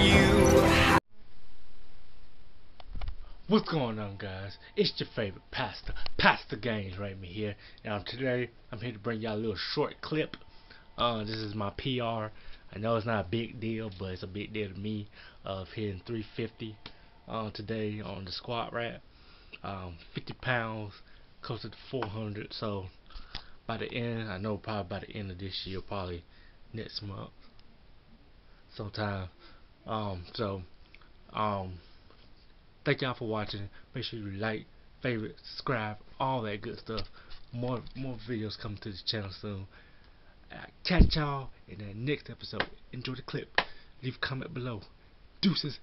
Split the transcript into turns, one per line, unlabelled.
you.
What's going on, guys? It's your favorite Pastor Games right here. Today I'm here to bring y'all a little short clip. This is my PR. I know it's not a big deal, but it's a big deal to me of hitting 350 today on the squat rack. 50 pounds, closer to 400. So by the end, I know probably by the end of this year, probably next month, sometime. So thank y'all for watching. Make sure you like, favorite, subscribe, all that good stuff. More videos coming to the channel soon. Catch y'all in the next episode. Enjoy the clip. Leave a comment below. Deuces.